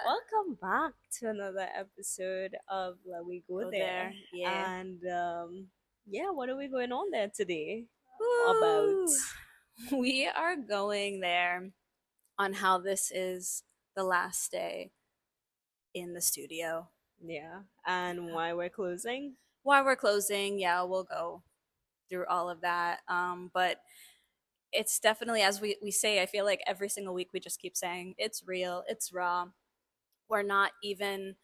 Welcome back to another episode of Lewwe Go Go There. there. Yeah. And yeah, what are we going on there today about? Woo! We are going there on how this is the last day in the studio. Yeah, and why we're closing? While we're closing, yeah, we'll go through all of that. But it's definitely, as we say, I feel like every single week we just keep saying it's real, it's raw. We're not even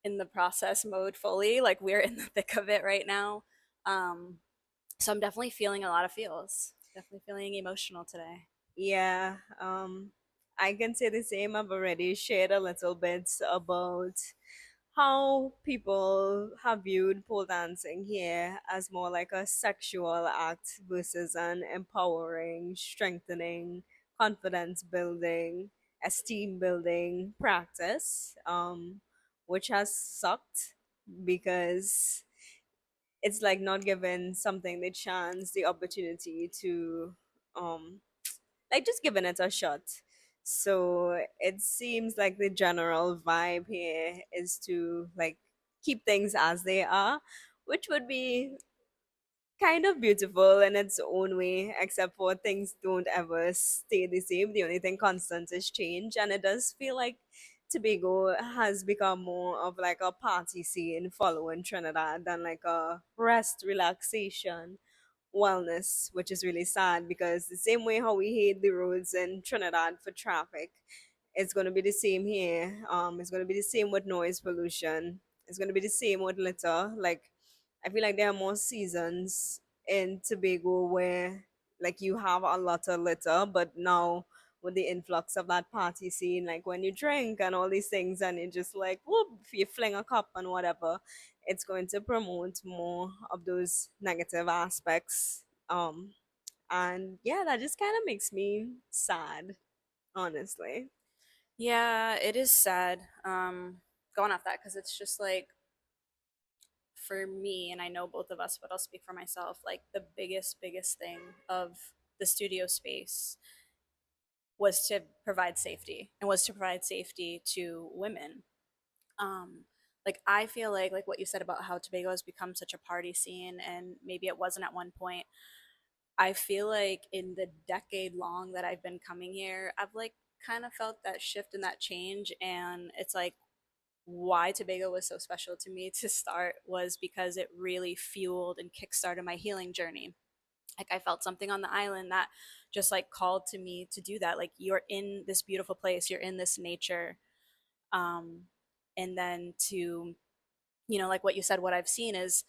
in the process mode fully. Like we're in the thick of it right now. Um, so I'm definitely feeling a lot of feels. Definitely feeling emotional today. Yeah, I can say the same. I've already shared a little bit about how people have viewed pole dancing here as more like a sexual act versus an empowering, strengthening, confidence building, esteem building practice, which has sucked because it's like not given something the chance, the opportunity to um like just giving it a shot. So it seems like the general vibe here is to like keep things as they are, which would be kind of beautiful in its own way, except for things don't ever stay the same. The only thing constant is change, and it does feel like Tobago has become more of like a party scene following Trinidad than like a rest, relaxation, wellness, which is really sad because the same way how we hate the roads in Trinidad for traffic, it's going to be the same here. It's going to be the same with noise pollution. It's going to be the same with litter. Like, I feel like there are more seasons in Tobago where like you have a lot of litter, but now with the influx of that party scene, like when you drink and all these things, and you just like whoop, if you fling a cup and whatever, it's going to promote more of those negative aspects. And yeah, that just kind of makes me sad, honestly. Yeah, it is sad. Going off that because it's just like for me, and I know both of us, but I'll speak for myself. Like the biggest thing of the studio space was to provide safety and was to provide safety to women. Um, like I feel like what you said about how Tobago has become such a party scene, and maybe it wasn't at one point. I feel like in the decade long that I've been coming here, I've like kind of felt that shift and that change. And it's like why Tobago was so special to me to start was because it really fueled and kickstarted my healing journey. Like I felt something on the island that just like called to me to do that. Like you're in this beautiful place, you're in this nature. Um, and then to, like what you said, what I've seen is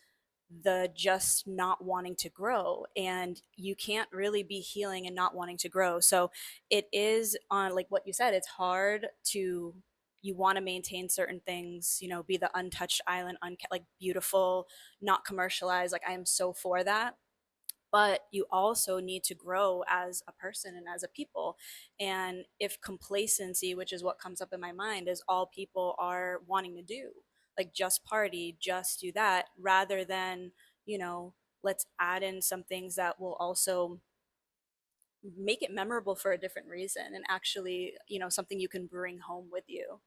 the just not wanting to grow, and you can't really be healing and not wanting to grow. So it is on, like what you said, it's hard to, you want to maintain certain things, be the untouched island, like beautiful, not commercialized. Like I am so for that, but you also need to grow as a person and as a people. And if complacency, which is what comes up in my mind, is all people are wanting to do, like just party, just do that, rather than, you know, let's add in some things that will also make it memorable for a different reason and actually, something you can bring home with you.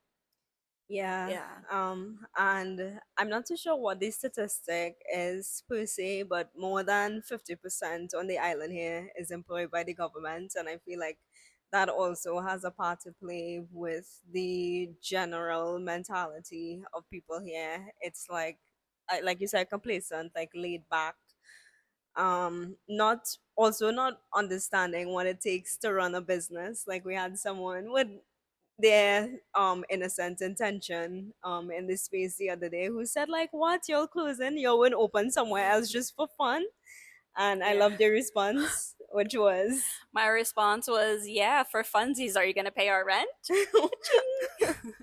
Yeah, Yeah. and I'm not too sure what the statistic is per se, but more than 50% on the island here is employed by the government, and I feel like that also has a part to play with the general mentality of people here. It's like you said, complacent, like laid back, not also not understanding what it takes to run a business. Like we had someone with their innocent intention in this space the other day who said like, what, you're closing, you wouldn't open somewhere else just for fun? And I Yeah. loved your response, which was My response was, yeah, for funsies, are you going to pay our rent? Cha-ching.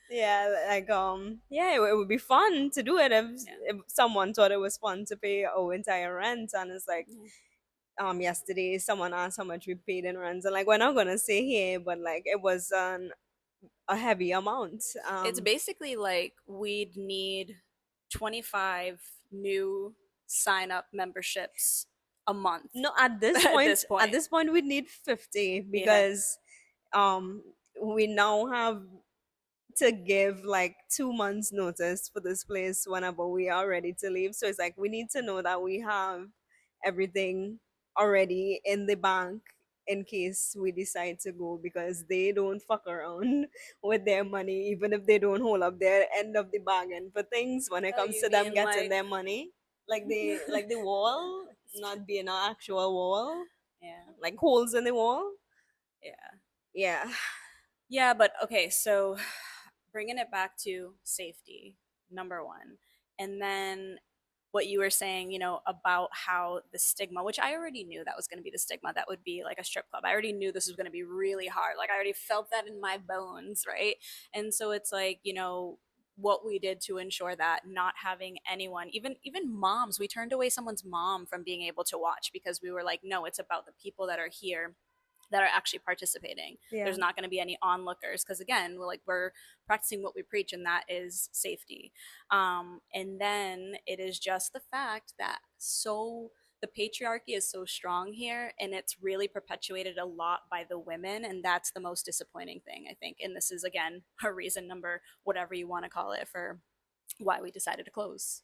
yeah, like yeah, it would be fun to do it Yeah. if someone thought it was fun to pay our entire rent. And it's like, Yeah. yesterday someone asked how much we paid in rent, and like we're not gonna say here, but like it was a heavy amount. It's basically like we'd need 25 new sign up memberships a month No, at this at point, this point. we need 50 Yeah. because um we now have to give like 2 months notice for this place whenever we are ready to leave. So it's like we need to know that we have everything already in the bank in case we decide to go, because they don't fuck around with their money, even if they don't hold up their end of the bargain for things when it Oh, comes you to them mean getting like their money. Like the wall it's true. not being an actual wall, Yeah. like holes in the wall. Yeah. Yeah. Yeah, but okay, so bringing it back to safety, number one. And then what you were saying, about how the stigma, which I already knew that was going to be the stigma, that would be like a strip club. I already knew this was going to be really hard. Like I already felt that in my bones, right? And so it's like, what we did to ensure that not having anyone, even moms, we turned away someone's mom from being able to watch because we were like, no, it's about the people that are here that are actually participating. Yeah. There's not going to be any onlookers because again, we're practicing what we preach, and that is safety. And then it is just the fact that the patriarchy is so strong here, and it's really perpetuated a lot by the women, and that's the most disappointing thing, I think. And this is again a reason number whatever you want to call it for why we decided to close.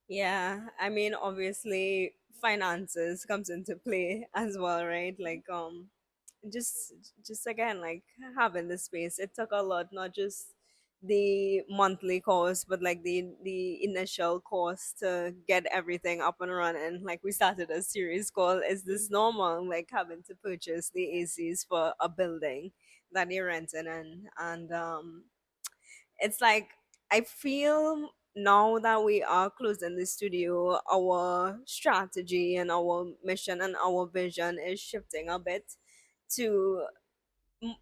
Yeah, I mean, obviously, finances comes into play as well, right? Like, just just again, like having the space, it took a lot, not just the monthly cost, but like the initial cost to get everything up and running. Like we started a series called "Is This Mm-hmm. Normal?" Like having to purchase the ACs for a building that you're renting in, and it's like I feel now that we are closing the studio, our strategy and our mission and our vision is shifting a bit to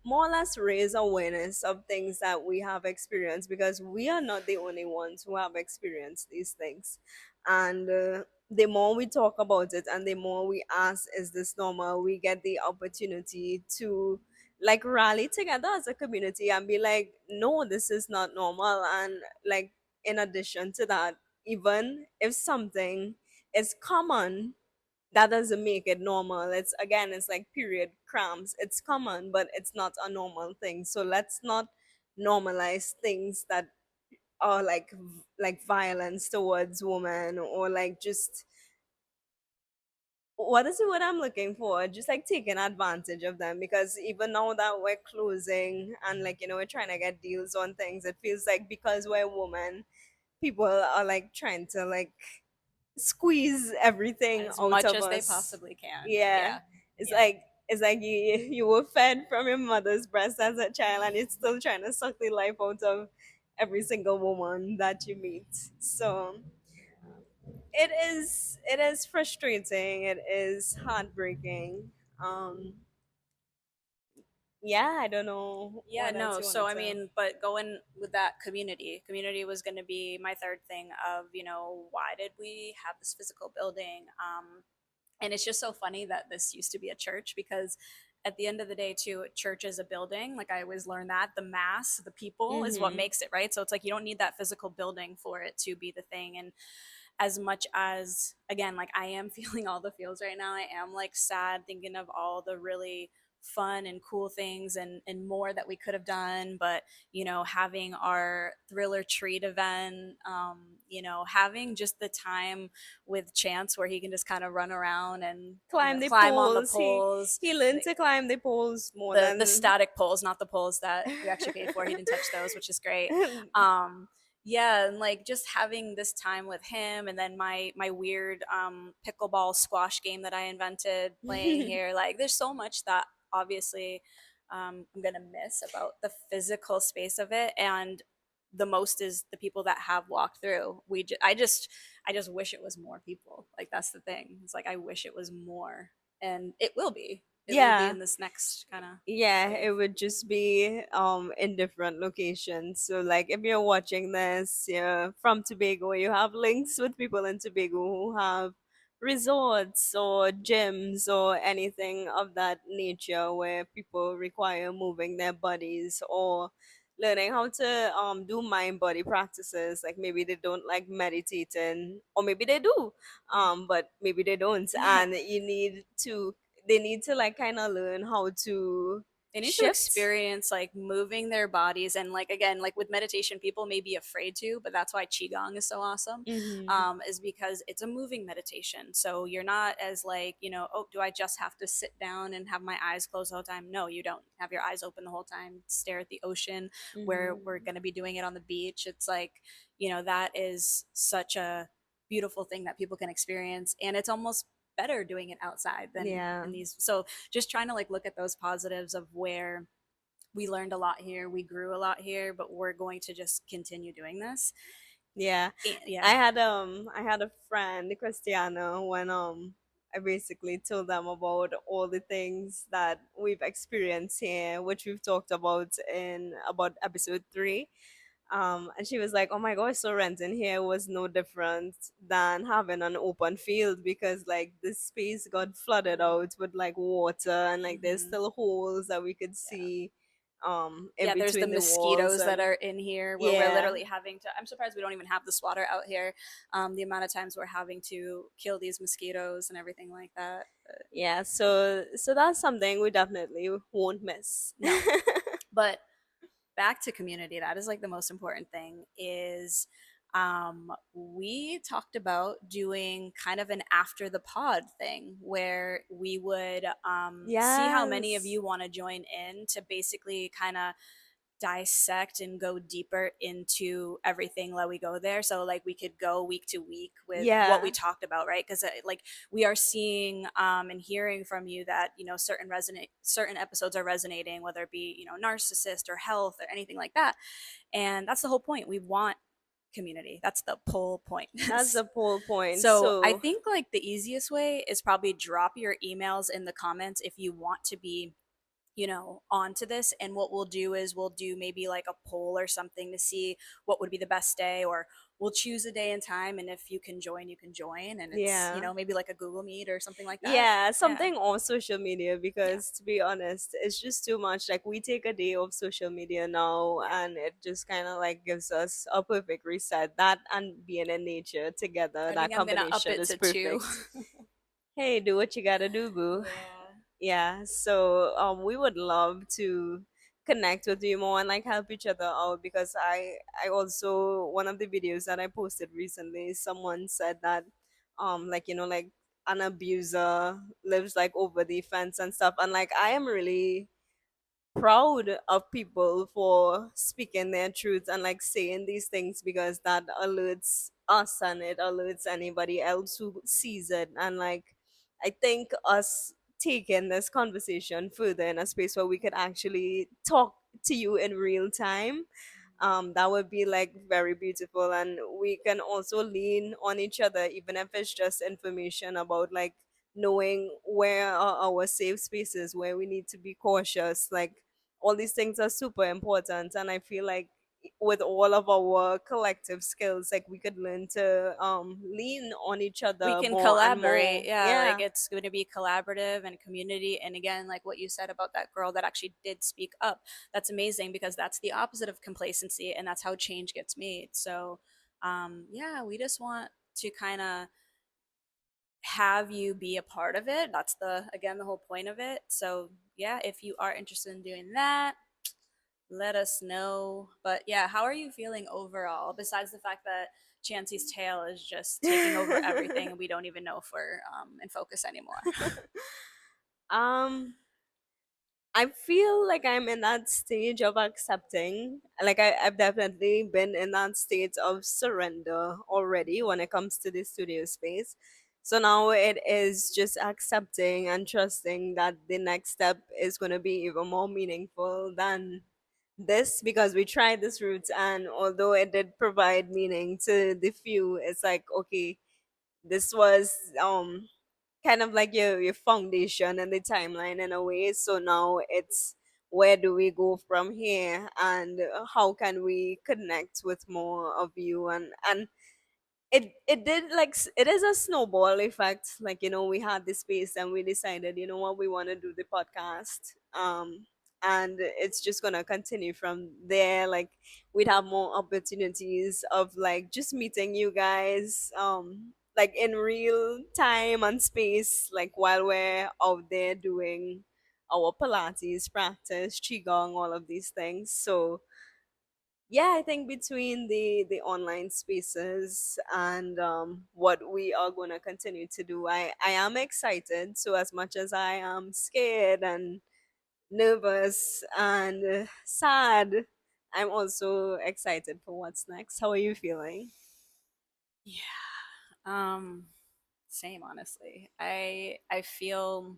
more or less raise awareness of things that we have experienced, because we are not the only ones who have experienced these things. And the more we talk about it and the more we ask, is this normal, we get the opportunity to like rally together as a community and be like, no, this is not normal. And like, in addition to that, even if something is common, that doesn't make it normal. It's again, it's like period cramps. It's common, but it's not a normal thing. So let's not normalize things that are like violence towards women, or like just what is it what I'm looking for? Just like taking advantage of them, because even now that we're closing and like we're trying to get deals on things, it feels like because we're women, people are like trying to like squeeze everything As out much of as they us. possibly can. Yeah. Yeah. It's Yeah. like you were fed from your mother's breast as a child, and it's still trying to suck the life out of every single woman that you meet. So it is frustrating, it is heartbreaking. Um yeah, I don't know Yeah, what else no. you So wanted I to. mean, but going with that community was going to be my third thing of, why did we have this physical building? And it's just so funny that this used to be a church because at the end of the day too, church is a building. Like I always learn that the mass, the people is what Mm-hmm. makes it, right? So it's like you don't need that physical building for it to be the thing. And as much as again, like I am feeling all the feels right now, I am like sad thinking of all the really fun and cool things and more that we could have done. But having our thriller treat event, having just the time with Chance where he can just kind of run around and Climb the climb on the poles. he poles, he learned like to climb the poles more the than static poles, not the poles that we actually paid for. He didn't touch those, which is great. um yeah, and like just having this time with him, and then my weird pickleball squash game that I invented playing here. Like there's so much that obviously I'm gonna miss about the physical space of it. And the most is the people that have walked through. I just wish it was more people. Like that's the thing, it's like I wish it was more, and it will be yeah. in this next kind of Yeah, wave. it would just be in different locations. So like if you're watching this, yeah, from Tobago, you have links with people in Tobago who have resorts or gyms or anything of that nature where people require moving their bodies or learning how to do mind body practices. Like maybe they don't like meditating, or maybe they do, but maybe they don't, and you need to they need to like kind of learn how to They need to shift. experience like moving their bodies, and like again, like with meditation, people may be afraid to, but that's why qigong is so awesome. Mm-hmm. Is because it's a moving meditation, so you're not as like, oh, do I just have to sit down and have my eyes closed the whole time? No, you don't have your eyes open the whole time. Stare at the ocean, where Mm-hmm. we're going to be doing it on the beach. It's like, that is such a beautiful thing that people can experience, and it's almost better doing it outside than Yeah. in these. So just trying to like look at those positives of where we learned a lot here, we grew a lot here, but we're going to just continue doing this. Yeah. And, yeah. I had a friend, Christiana, when I basically told them about all the things that we've experienced here, which we've talked about in about episode 3. And she was like, "Oh my gosh, so renting here was no different than having an open field because like the space got flooded out with like water and like there's Mm-hmm. still holes that we could Yeah. see in Yeah, there's the between the walls mosquitoes that and are in here where we're yeah." literally having to. I'm surprised we don't even have the swatter out here. The amount of times we're having to kill these mosquitoes and everything like that. But Yeah, so that's something we definitely won't miss. no, but back to community, that is like the most important thing. Is we talked about doing kind of an after the pod thing where we would see how many of Yes. you want to join in to basically kind of dissect and go deeper into everything that we go there. So like we could go week to week with what we Yeah. talked about, right? Because like we are seeing and hearing from you that certain episodes are resonating, whether it be narcissist or health or anything like that. And that's the whole point. We want community. That's the whole point. That's the whole point. So I So, think like the easiest way is probably drop your emails in the comments if you want to be onto this. And what we'll do is we'll do maybe like a poll or something to see what would be the best day, or we'll choose a day and time. And if you can join, you can join. And it's, yeah. maybe like a Google Meet or something like that. Yeah, Yeah. something on social media Yeah. because to be honest, it's just too much. Like we take a day of social media now Yeah. and it just kind of like gives us a perfect reset. That and being in nature together, I that think I'm going to up combination it is to two. perfect. Hey, do what you gotta do, boo. Yeah. Yeah, so we would love to connect with you more and like help each other out because I also one of the videos that I posted recently, someone said that like like an abuser lives like over the fence and stuff, and like I am really proud of people for speaking their truth and like saying these things because that alerts us and it alerts anybody else who sees it. And like I think us taking this conversation further in a space where we could actually talk to you in real time, that would be like very beautiful. And we can also lean on each other even if it's just information about like knowing where are our safe spaces, where we need to be cautious. Like all these things are super important, and I feel like with all of our collective skills, like we could learn to lean on each We other can more and collaborate. more. Yeah, like Yeah. it's going to be collaborative and community. And again, like what you said about that girl that actually did speak up, that's amazing because that's the opposite of complacency, and that's how change gets made. So yeah, we just want to kind of have you be a part of it. That's the whole point of it. So yeah, if you are interested in doing that, let us know. But yeah, how are you feeling overall, besides the fact that Chansey's tail is just taking over everything and we don't even know if we're in focus anymore? um I feel like I'm in that stage of accepting. Like I've definitely been in that state of surrender already when it comes to the studio space. So now it is just accepting and trusting that the next step is going to be even more meaningful than this because we tried this route, and although it did provide meaning to the few, it's like okay, this was kind of like your foundation and the timeline in a way. So now it's where do we go from here, and how can we connect with more of you. And it did like it is a snowball effect. Like we had this space and we decided what, we want to do the podcast. And it's just gonna continue from there. Like we'd have more opportunities of like just meeting you guys like in real time and space, like while we're out there doing our Pilates practice, Qigong, all of these things. So yeah, I think between the online spaces and what we are going to continue to do, I am excited. So as much as I am scared and nervous and sad, I'm also excited for what's next. How are you feeling? Yeah. Same honestly. I feel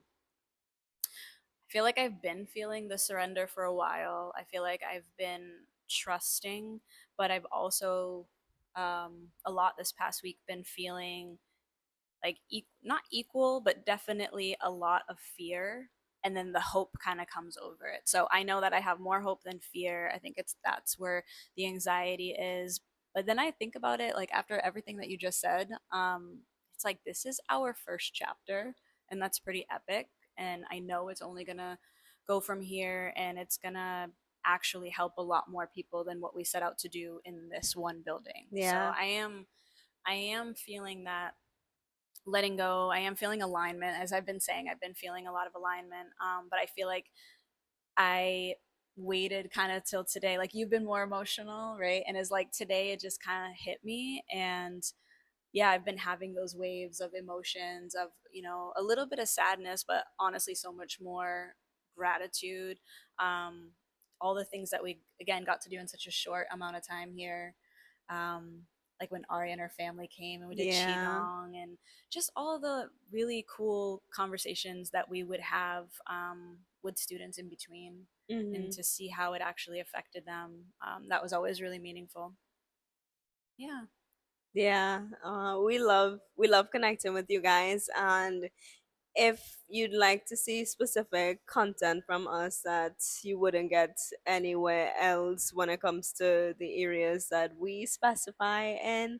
like I've been feeling the surrender for a while. I feel like I've been trusting, but I've also a lot this past week been feeling like not equal, but definitely a lot of fear. And then the hope kind of comes over it. So I know that I have more hope than fear. I think that's where the anxiety is. But then I think about it, like after everything that you just said, it's like this is our first chapter, and that's pretty epic. And I know it's only gonna go from here, and it's gonna actually help a lot more people than what we set out to do in this one building. So Yeah. I am feeling that letting go. I am feeling alignment. As I've been saying, I've been feeling a lot of alignment. But I feel like I waited kind of till today. Like you've been more emotional, right? And it's like today it just kind of hit me. And yeah, I've been having those waves of emotions of, a little bit of sadness, but honestly, so much more gratitude. Um, all the things that we, again, got to do in such a short amount of time here. Um, like when Ari and her family came and we did Yeah. Qigong and just all the really cool conversations that we would have with students in between and Hmm. to see how it actually affected them. That was always really meaningful. Yeah. Yeah. We love connecting with you guys, and if you'd like to see specific content from us that you wouldn't get anywhere else when it comes to the areas that we specify in,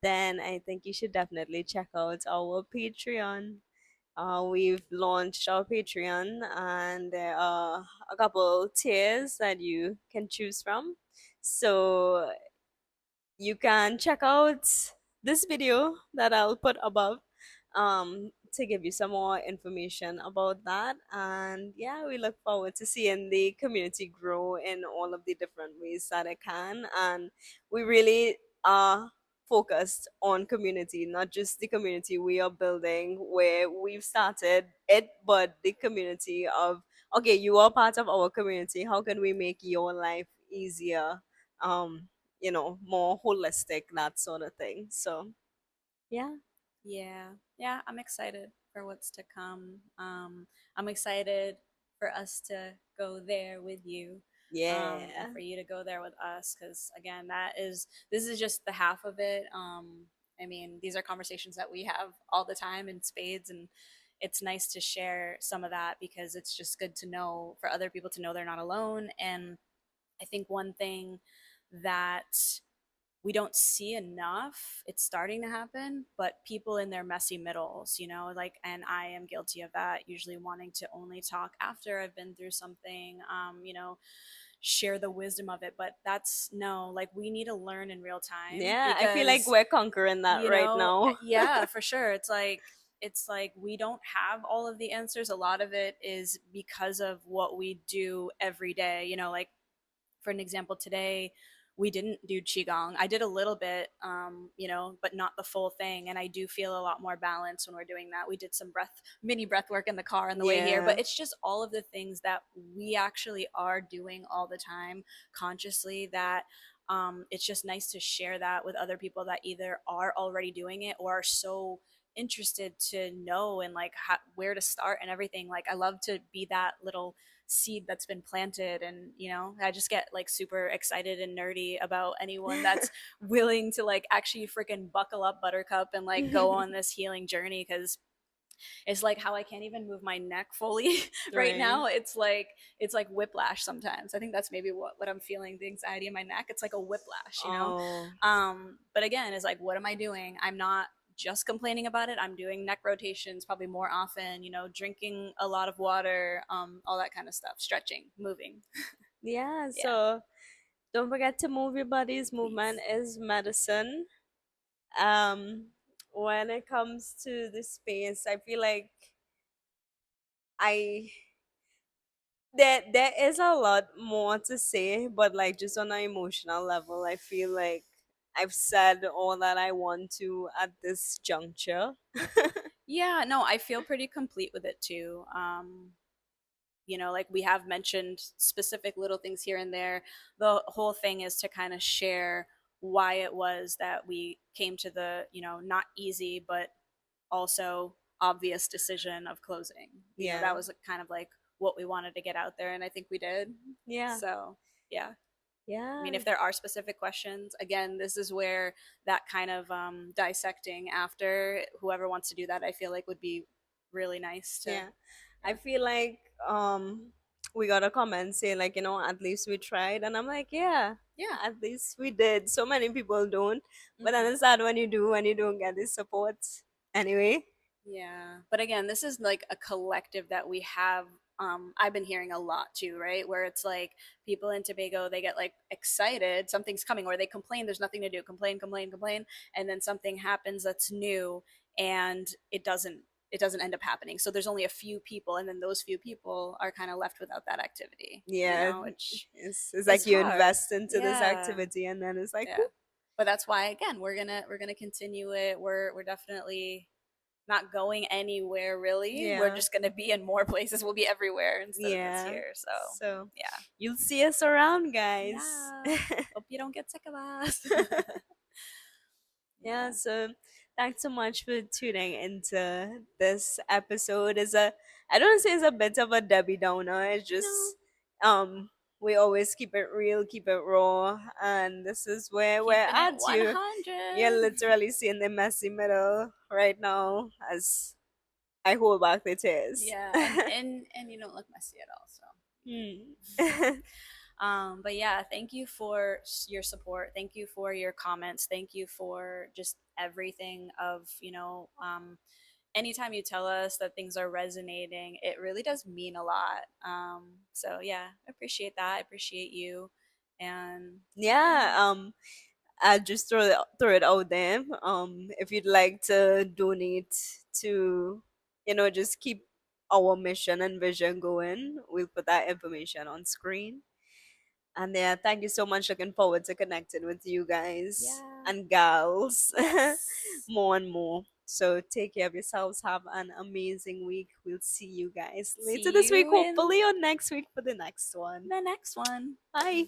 then I think you should definitely check out our Patreon. We've launched our Patreon, and there are a couple tiers that you can choose from. So you can check out this video that I'll put above to give you some more information about that. And yeah, we look forward to seeing the community grow in all of the different ways that it can. And we really are focused on community, not just the community we are building where we've started it, but the community of, okay, you are part of our community. How can we make your life easier? Um, more holistic, that sort of thing. So, yeah. Yeah, yeah, I'm excited for what's to come. I'm excited for us to go there with you, and Yeah. for you to go there with us. Because again, this is just the half of it. I mean, these are conversations that we have all the time in spades, and it's nice to share some of that because it's just good to know for other people to know they're not alone. And I think one thing that we don't see enough, it's starting to happen, but people in their messy middles, like, and I am guilty of that, usually wanting to only talk after I've been through something, share the wisdom of it. But that's no, like, we need to learn in real time Yeah, I feel like because, we're conquering that right now. yeah, for sure. It's like we don't have all of the answers. A lot of it is because of what we do every day, like for an example, today we didn't do qigong. I did a little bit, but not the full thing. And I do feel a lot more balanced when we're doing that. We did some mini breath work in the car on the way here, Yeah. but it's just all of the things that we actually are doing all the time consciously that. It's just nice to share that with other people that either are already doing it or are so interested to know and like where to start and everything. Like I love to be that little seed that's been planted, and I just get like super excited and nerdy about anyone that's willing to like actually freaking buckle up, buttercup, and like go on this healing journey. Because it's like how I can't even move my neck fully right Right. now. It's like whiplash sometimes. I think that's maybe what I'm feeling, the anxiety in my neck. It's like a whiplash. Oh, But again, it's like, what am I doing? I'm not just complaining about it. I'm doing neck rotations probably more often, drinking a lot of water, all that kind of stuff, stretching, moving. yeah. Yeah, So don't forget to move your bodies. Movement please. is medicine. Um, when it comes to the space, I feel like I there is a lot more to say, but like just on an emotional level, I feel like I've said all that I want to at this juncture. Yeah, no, I feel pretty complete with it too. Like we have mentioned specific little things here and there. The whole thing is to kind of share why it was that we came to the, not easy, but also obvious decision of closing. Yeah. That was kind of like what we wanted to get out there, and I think we did. Yeah. So, yeah. I Yeah. mean, if there are specific questions, again, this is where that kind of dissecting after, whoever wants to do that, I feel like would be really nice to, Yeah. I yeah. feel like we got a comment saying like, at least we tried, and I'm like, yeah, Yeah. at least we did. So many people don't. But then Hmm. it's sad when you do, when you don't get this support. Anyway. Yeah. But again, this is like a collective that we have. I've been hearing a lot too, right? Where it's like people in Tobago, they get like excited, something's coming, or they complain, there's nothing to do, complain, complain, complain, and then something happens that's new, and it doesn't end up happening. So there's only a few people, and then those few people are kind of left without that activity, Yeah, which it's is like you hard. invest into this Yeah. activity and then it's like, Yeah. whoop. But that's why again we're gonna continue it. We're definitely not going anywhere really. We're Yeah. just going to be in more places. We'll be everywhere instead of just Yeah. here. So, So yeah. you'll see us around, guys. Yeah. Hope you don't get sick of us. Yeah, Yeah. so thanks so much for tuning into this episode. Is a I don't say it's a bit of a Debbie Downer. It's No. just um we always keep it real, keep it raw, and this is where we're Keeping it at. You're 100. literally seeing the messy middle right now as I hold back the tears. Yeah, and you don't look messy at all, so Hmm. but yeah, thank you for your support. Thank you for your comments. Thank you for just everything of, anytime you tell us that things are resonating, it really does mean a lot. So yeah, I appreciate that. I appreciate you. And yeah. Yeah, I just throw it out there. If you'd like to donate to, just keep our mission and vision going, we'll put that information on screen. And yeah, thank you so much. Looking forward to connecting with you guys Yeah. and gals Yes. more and more. So take care of yourselves. Have an amazing week. We'll see you guys later See this week, you in hopefully, or next week for the next one. the next one. Bye.